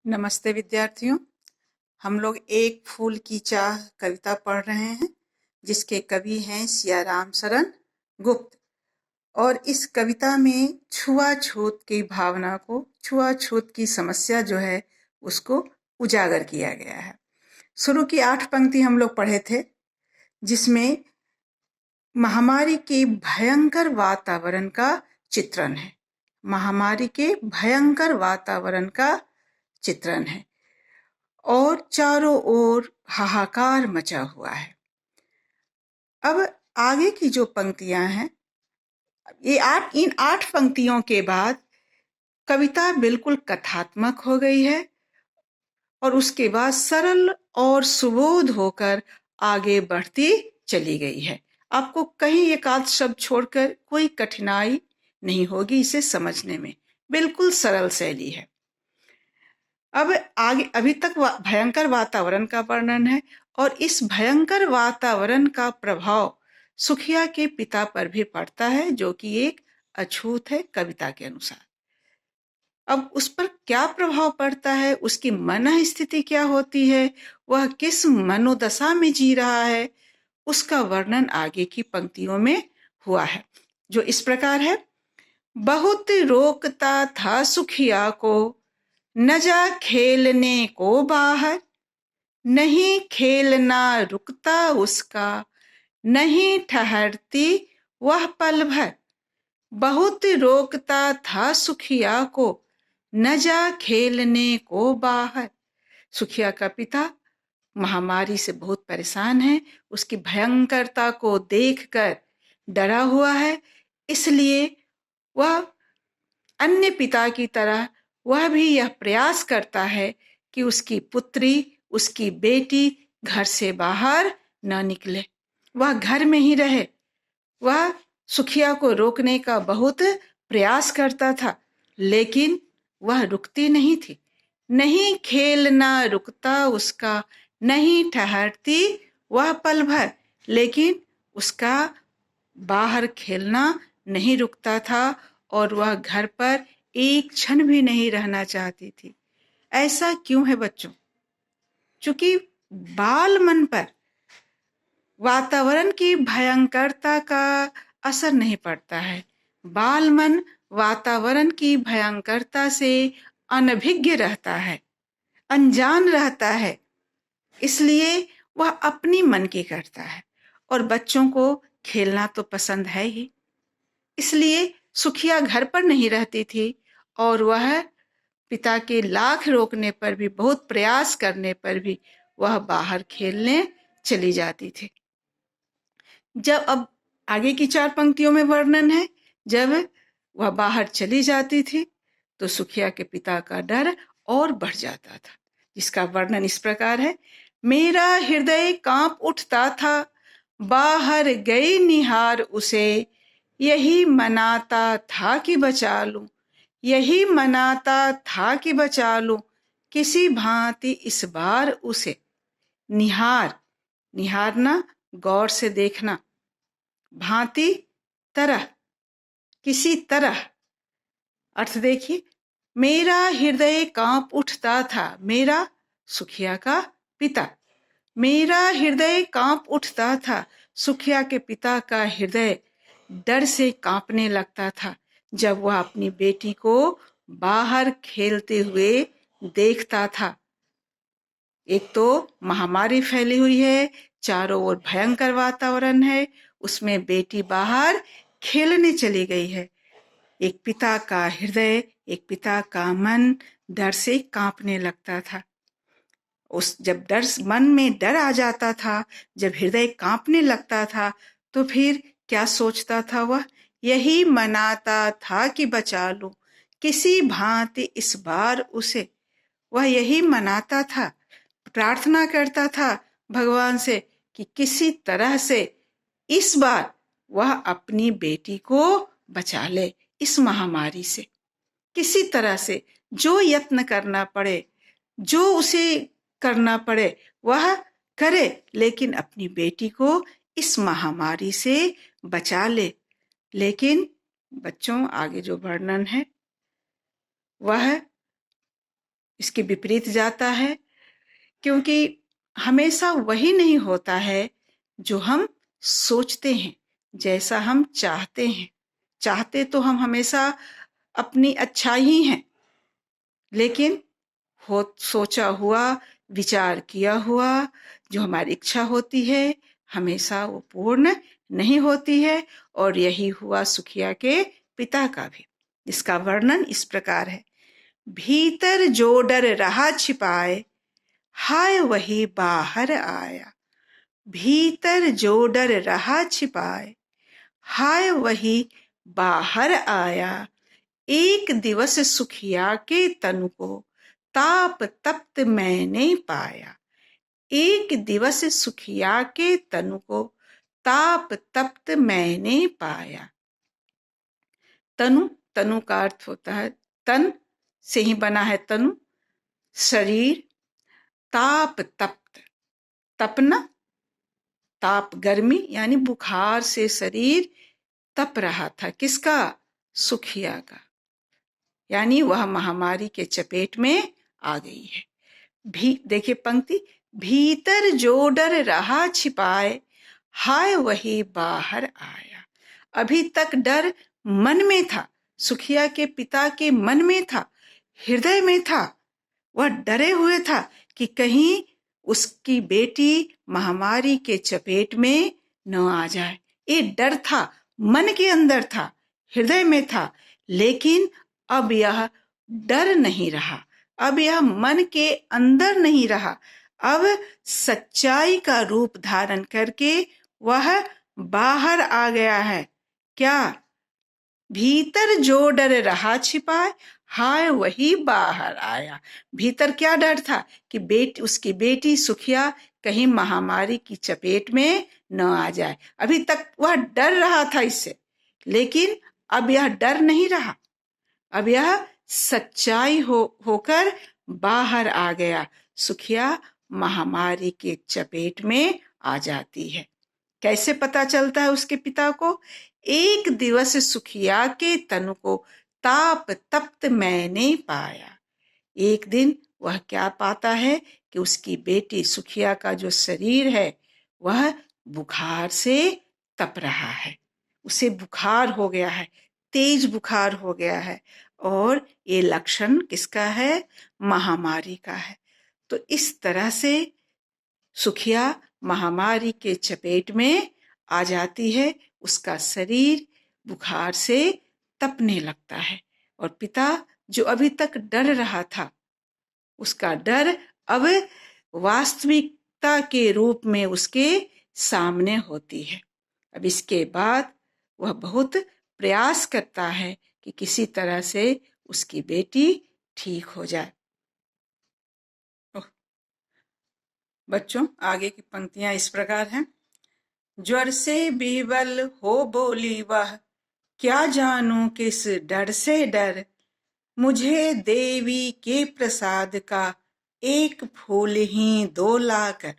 नमस्ते विद्यार्थियों। हम लोग एक फूल की चाह कविता पढ़ रहे हैं जिसके कवि हैं सियाराम शरण गुप्त। और इस कविता में छुआछूत की भावना को, छुआछूत की समस्या जो है उसको उजागर किया गया है। शुरू की 8 पंक्ति हम लोग पढ़े थे जिसमें महामारी के भयंकर वातावरण का चित्रण है। महामारी के भयंकर वातावरण का चित्रण है और चारों ओर हाहाकार मचा हुआ है। अब आगे की जो पंक्तियां हैं, इन 8 पंक्तियों के बाद कविता बिल्कुल कथात्मक हो गई है और उसके बाद सरल और सुबोध होकर आगे बढ़ती चली गई है। आपको कहीं एक आध शब्द छोड़कर कोई कठिनाई नहीं होगी इसे समझने में। बिल्कुल सरल शैली है। अब आगे अभी तक भयंकर वातावरण का वर्णन है और इस भयंकर वातावरण का प्रभाव सुखिया के पिता पर भी पड़ता है, जो कि एक अछूत है कविता के अनुसार। अब उस पर क्या प्रभाव पड़ता है, उसकी मन स्थिति क्या होती है, वह किस मनोदशा में जी रहा है, उसका वर्णन आगे की पंक्तियों में हुआ है, जो इस प्रकार है। बहुत रोकता था सुखिया को न जा खेलने को बाहर, नहीं खेलना रुकता उसका, नहीं ठहरती वह पल भर। बहुत रोकता था सुखिया को न जा खेलने को बाहर। सुखिया का पिता महामारी से बहुत परेशान है, उसकी भयंकरता को देखकर डरा हुआ है, इसलिए वह अन्य पिता की तरह वह भी यह प्रयास करता है कि उसकी पुत्री, उसकी बेटी घर से बाहर न निकले, वह घर में ही रहे। वह सुखिया को रोकने का बहुत प्रयास करता था, लेकिन वह रुकती नहीं थी। नहीं खेलना रुकता उसका, नहीं ठहरती वह पल भर, लेकिन उसका बाहर खेलना नहीं रुकता था और वह घर पर एक क्षण भी नहीं रहना चाहती थी। ऐसा क्यों है बच्चों? चूंकि बाल मन पर वातावरण की भयंकरता का असर नहीं पड़ता है। बाल मन वातावरण की भयंकरता से अनभिज्ञ रहता है, अनजान रहता है, इसलिए वह अपनी मन की करता है। और बच्चों को खेलना तो पसंद है ही, इसलिए सुखिया घर पर नहीं रहती थी और वह पिता के लाख रोकने पर भी, बहुत प्रयास करने पर भी वह बाहर खेलने चली जाती थी। जब अब आगे की 4 पंक्तियों में वर्णन है, जब वह बाहर चली जाती थी तो सुखिया के पिता का डर और बढ़ जाता था, जिसका वर्णन इस प्रकार है। मेरा हृदय कांप उठता था, बाहर गई निहार उसे, यही मनाता था कि बचा लूं, यही मनाता था कि बचा लूं, किसी भांति इस बार उसे। निहार, निहारना गौर से देखना, भांति तरह, किसी तरह। अर्थ देखिए, मेरा हृदय कांप उठता था, मेरा सुखिया का पिता, मेरा हृदय कांप उठता था। सुखिया के पिता का हृदय डर से कांपने लगता था जब वह अपनी बेटी को बाहर खेलते हुए देखता था। एक तो महामारी फैली हुई है, चारों ओर भयंकर वातावरण है, उसमें बेटी बाहर खेलने चली गई है। एक पिता का हृदय, एक पिता का मन डर से कांपने लगता था। जब डर, मन में डर आ जाता था, जब हृदय कांपने लगता था, तो फिर क्या सोचता था वह? यही मनाता था कि बचा लूं, किसी भांति इस बार उसे। वह यही मनाता था, प्रार्थना करता था भगवान से कि किसी तरह से इस बार वह अपनी बेटी को बचा ले इस महामारी से। किसी तरह से जो यत्न करना पड़े, जो उसे करना पड़े वह करे, लेकिन अपनी बेटी को इस महामारी से बचा ले। लेकिन बच्चों, आगे जो वर्णन है वह इसके विपरीत जाता है, क्योंकि हमेशा वही नहीं होता है जो हम सोचते हैं, जैसा हम चाहते हैं। चाहते तो हम हमेशा अपनी अच्छाई ही हैं, लेकिन सोचा हुआ, विचार किया हुआ जो हमारी इच्छा होती है हमेशा वो पूर्ण नहीं होती है। और यही हुआ सुखिया के पिता का भी। इसका वर्णन इस प्रकार है। भीतर जो डर रहा छिपाए, हाय वही बाहर आया। भीतर जो डर रहा छिपाए, हाय वही बाहर आया। एक दिवस सुखिया के तन को ताप तप्त मैंने पाया। एक दिवस सुखिया के तन को ताप तप्त मैंने पाया। तनु, तनु का अर्थ होता है तन से ही बना है तनु, शरीर। ताप तप्त, तपना, ताप गर्मी, यानी बुखार से शरीर तप रहा था। किसका? सुखिया का। यानी वह महामारी के चपेट में आ गई है। देखिए पंक्ति, भीतर जो डर रहा छिपाए, हाय वही बाहर आया। अभी तक डर मन में था, सुखिया के पिता के मन में था, हृदय में था। वह डरे हुए था कि कहीं उसकी बेटी महामारी के चपेट में न आ जाए। ये डर था, मन के अंदर था, हृदय में था। लेकिन अब यह डर नहीं रहा, अब यह मन के अंदर नहीं रहा। अब सच्चाई का रूप धारण करके वह बाहर आ गया है। क्या? भीतर जो डर रहा छिपाए, हाय वही बाहर आया। भीतर क्या डर था कि उसकी बेटी सुखिया कहीं महामारी की चपेट में न आ जाए। अभी तक वह डर रहा था इससे, लेकिन अब यह डर नहीं रहा, अब यह सच्चाई होकर बाहर आ गया। सुखिया महामारी के चपेट में आ जाती है। कैसे पता चलता है उसके पिता को? एक दिवस सुखिया के तन को ताप तप्त मैंने पाया। एक दिन वह क्या पाता है कि उसकी बेटी सुखिया का जो शरीर है वह बुखार से तप रहा है। उसे बुखार हो गया है, तेज बुखार हो गया है। और ये लक्षण किसका है? महामारी का है। तो इस तरह से सुखिया महामारी के चपेट में आ जाती है। उसका शरीर बुखार से तपने लगता है और पिता जो अभी तक डर रहा था, उसका डर अब वास्तविकता के रूप में उसके सामने होती है। अब इसके बाद वह बहुत प्रयास करता है कि किसी तरह से उसकी बेटी ठीक हो जाए। बच्चों, आगे की पंक्तियां इस प्रकार हैं। ज्वर से बिहवल हो बोली वह, क्या जानूं किस डर से डर। मुझे देवी के प्रसाद का एक फूल ही 2 लाकर।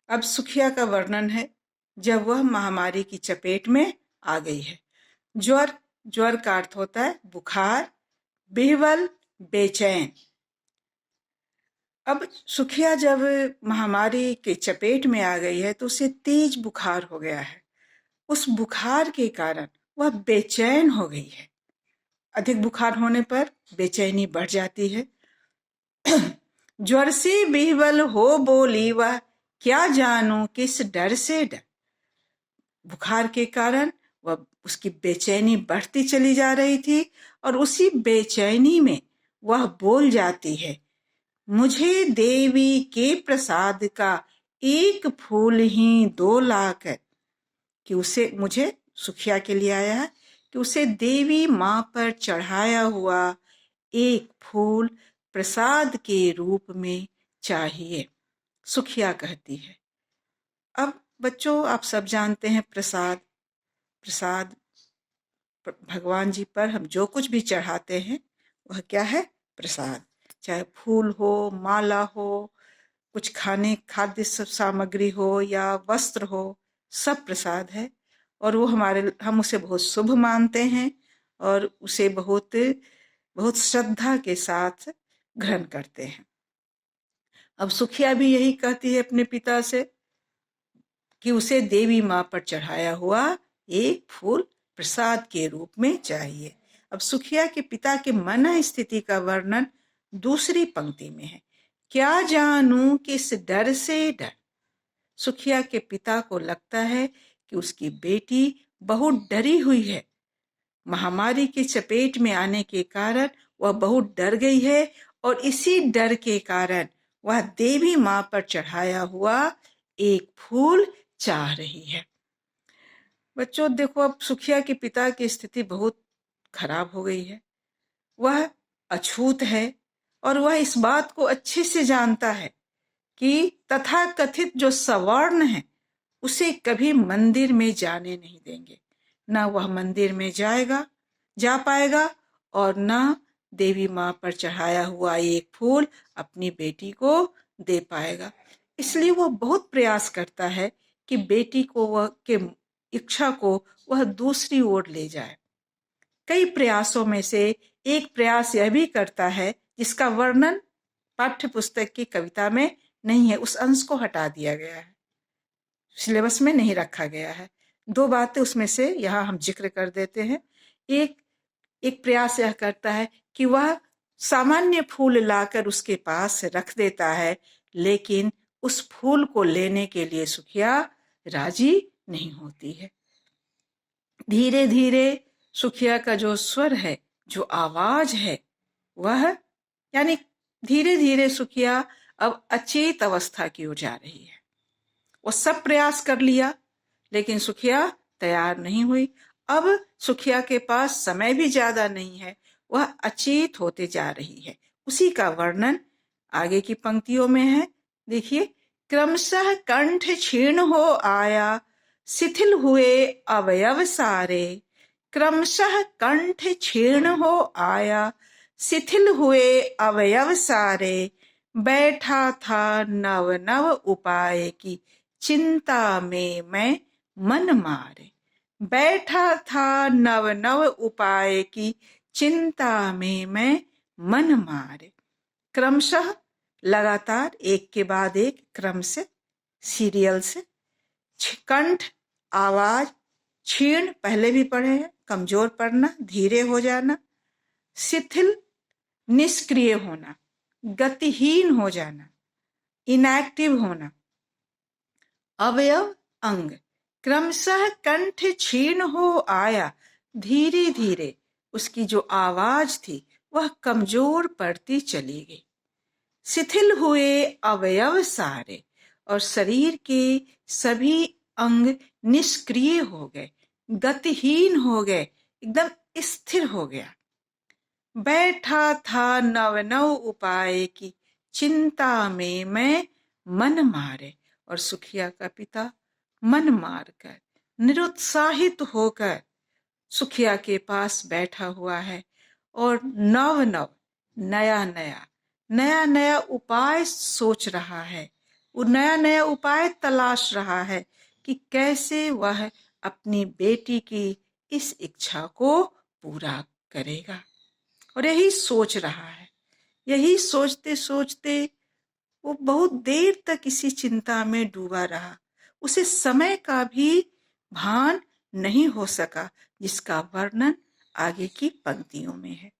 अब सुखिया का वर्णन है जब वह महामारी की चपेट में आ गई है। ज्वर, ज्वर का अर्थ होता है बुखार, बिहवल बेचैन। अब सुखिया जब महामारी के चपेट में आ गई है तो उसे तेज बुखार हो गया है। उस बुखार के कारण वह बेचैन हो गई है। अधिक बुखार होने पर बेचैनी बढ़ जाती है। ज्वर से बिहवल हो बोली वह, क्या जानूं किस डर से डर। बुखार के कारण वह उसकी बेचैनी बढ़ती चली जा रही थी और उसी बेचैनी में वह बोल जाती है, मुझे देवी के प्रसाद का एक फूल ही 2 लाकर। कि उसे, मुझे सुखिया के लिए आया है कि उसे देवी माँ पर चढ़ाया हुआ एक फूल प्रसाद के रूप में चाहिए। सुखिया कहती है। अब बच्चों, आप सब जानते हैं प्रसाद, प्रसाद भगवान जी पर हम जो कुछ भी चढ़ाते हैं वह क्या है? प्रसाद। चाहे फूल हो, माला हो, कुछ खाद्य सामग्री हो या वस्त्र हो, सब प्रसाद है। और वो हम उसे बहुत शुभ मानते हैं और उसे बहुत बहुत श्रद्धा के साथ ग्रहण करते हैं। अब सुखिया भी यही कहती है अपने पिता से कि उसे देवी माँ पर चढ़ाया हुआ एक फूल प्रसाद के रूप में चाहिए। अब सुखिया के पिता के मन स्थिति का वर्णन दूसरी पंक्ति में है। क्या जानूं किस डर से डर। सुखिया के पिता को लगता है कि उसकी बेटी बहुत डरी हुई है। महामारी की चपेट में आने के कारण वह बहुत डर गई है और इसी डर के कारण वह देवी माँ पर चढ़ाया हुआ एक फूल चाह रही है। बच्चों देखो, अब सुखिया के पिता की स्थिति बहुत खराब हो गई है। वह अछूत है और वह इस बात को अच्छे से जानता है कि तथाकथित जो सवर्ण है उसे कभी मंदिर में जाने नहीं देंगे। ना वह मंदिर में जा पाएगा और ना देवी माँ पर चढ़ाया हुआ एक फूल अपनी बेटी को दे पाएगा। इसलिए वह बहुत प्रयास करता है कि बेटी को वह के इच्छा को वह दूसरी ओर ले जाए। कई प्रयासों में से एक प्रयास यह भी करता है जिसका वर्णन पाठ्य पुस्तक की कविता में नहीं है, उस अंश को हटा दिया गया है, सिलेबस में नहीं रखा गया है। दो बातें उसमें से यहाँ हम जिक्र कर देते हैं। एक प्रयास यह करता है कि वह सामान्य फूल लाकर उसके पास रख देता है, लेकिन उस फूल को लेने के लिए सुखिया राजी नहीं होती है। धीरे धीरे सुखिया का जो स्वर है, जो आवाज है, वह यानी धीरे धीरे सुखिया अब अचेत अवस्था की ओर जा रही है। वो सब प्रयास कर लिया लेकिन सुखिया तैयार नहीं हुई। अब सुखिया के पास समय भी ज्यादा नहीं है, वह अचेत होते जा रही है। उसी का वर्णन आगे की पंक्तियों में है। देखिए, क्रमशः कंठ क्षीण हो आया, शिथिल हुए अवयव सारे। क्रमशः कंठ क्षीण हो आया, शिथिल हुए अवयव सारे। बैठा था नव नव उपाय की, चिंता में मैं मन मारे। बैठा था नव नव उपाय की, चिंता में मैं मन मारे। क्रमशः लगातार एक के बाद एक क्रम से, सीरियल से। कंठ आवाज, क्षीण पहले भी पढ़े हैं, कमजोर पड़ना, धीरे हो जाना। शिथिल निष्क्रिय होना, गतिहीन हो जाना, इनएक्टिव होना। अवयव अंग, क्रमशः कंठ क्षीण हो आया, धीरे धीरे उसकी जो आवाज थी वह कमजोर पड़ती चली गई। शिथिल हुए अवयव सारे, और शरीर के सभी अंग निष्क्रिय हो गए, गतिहीन हो गए, एकदम स्थिर हो गया। बैठा था नव नव उपाय की, चिंता में मैं मन मारे। और सुखिया का पिता मन मारकर, निरुत्साहित होकर सुखिया के पास बैठा हुआ है और नव नव, नया नया उपाय सोच रहा है। वो नया नया उपाय तलाश रहा है कि कैसे वह अपनी बेटी की इस इच्छा को पूरा करेगा। और यही सोच रहा है। यही सोचते सोचते वो बहुत देर तक इसी चिंता में डूबा रहा। उसे समय का भी भान नहीं हो सका, जिसका वर्णन आगे की पंक्तियों में है।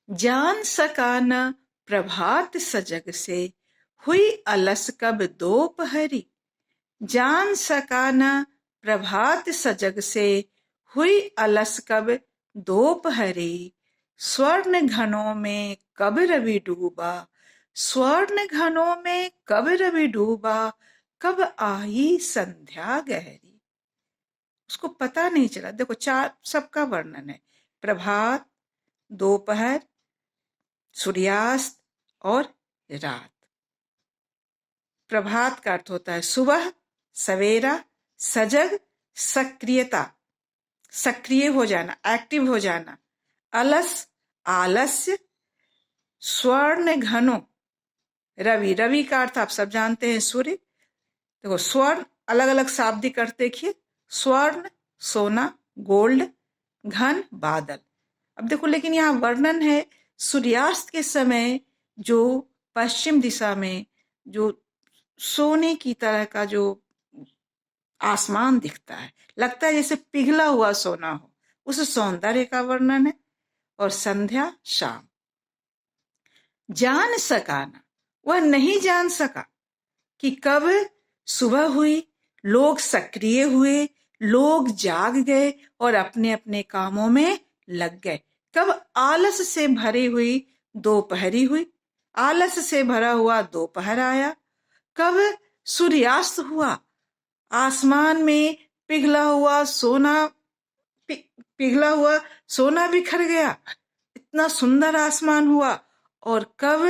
जान सका न प्रभात सजग से, हुई अलस कब दोपहरी। जान सका न प्रभात सजग से, हुई अलस कब दोपहरी। स्वर्ण घनों में कब रवि डूबा, स्वर्ण घनों में कब रवि डूबा। कब आई संध्या गहरी। उसको पता नहीं चला। देखो, चार सबका वर्णन है, प्रभात, दोपहर, सूर्यास्त और रात। प्रभात का अर्थ होता है सुबह, सवेरा, सजग, सक्रियता, सक्रिय हो जाना, एक्टिव हो जाना। अलस, आलस्य। स्वर्ण घनों, रवि, रवि का अर्थ आप सब जानते हैं सूर्य। देखो, स्वर्ण अलग अलग शाब्दिक अर्थ देखिए। स्वर्ण सोना, गोल्ड, घन बादल। अब देखो, लेकिन यहाँ वर्णन है सूर्यास्त के समय जो पश्चिम दिशा में जो सोने की तरह का जो आसमान दिखता है, लगता है जैसे पिघला हुआ सोना हो, उस सौंदर्य का वर्णन है। और संध्या शाम, जान सका ना, वह नहीं जान सका कि कब सुबह हुई, लोग सक्रिय हुए, लोग जाग गए और अपने अपने कामों में लग गए। कब आलस से भरी हुई दोपहरी हुई, आलस से भरा हुआ दोपहर आया। कब सूर्यास्त हुआ, आसमान में पिघला हुआ सोना पिघला हुआ सोना बिखर गया, इतना सुंदर आसमान हुआ। और कब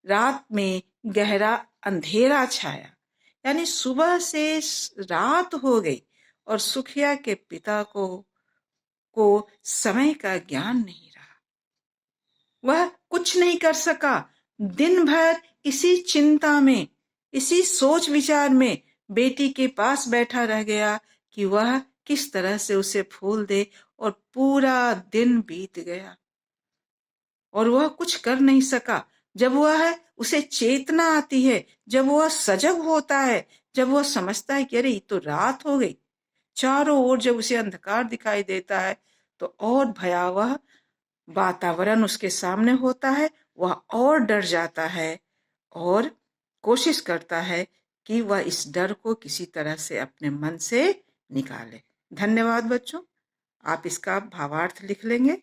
रात में गहरा अंधेरा छाया, यानी सुबह से रात हो गई और सुखिया के पिता को समय का ज्ञान नहीं रहा। वह कुछ नहीं कर सका, दिन भर इसी चिंता में, इसी सोच विचार में बेटी के पास बैठा रह गया कि वह किस तरह से उसे फूल दे। और पूरा दिन बीत गया और वह कुछ कर नहीं सका। जब उसे चेतना आती है, जब वह सजग होता है, जब वह समझता है कि अरे ये तो रात हो गई, चारों ओर जब उसे अंधकार दिखाई देता है तो और भयावह वातावरण उसके सामने होता है, वह और डर जाता है और कोशिश करता है कि वह इस डर को किसी तरह से अपने मन से निकाले। धन्यवाद बच्चों, आप इसका भावार्थ लिख लेंगे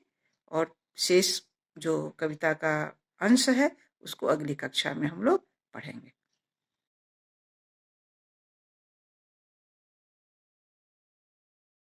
और शेष जो कविता का अंश है उसको अगली कक्षा में हम लोग पढ़ेंगे।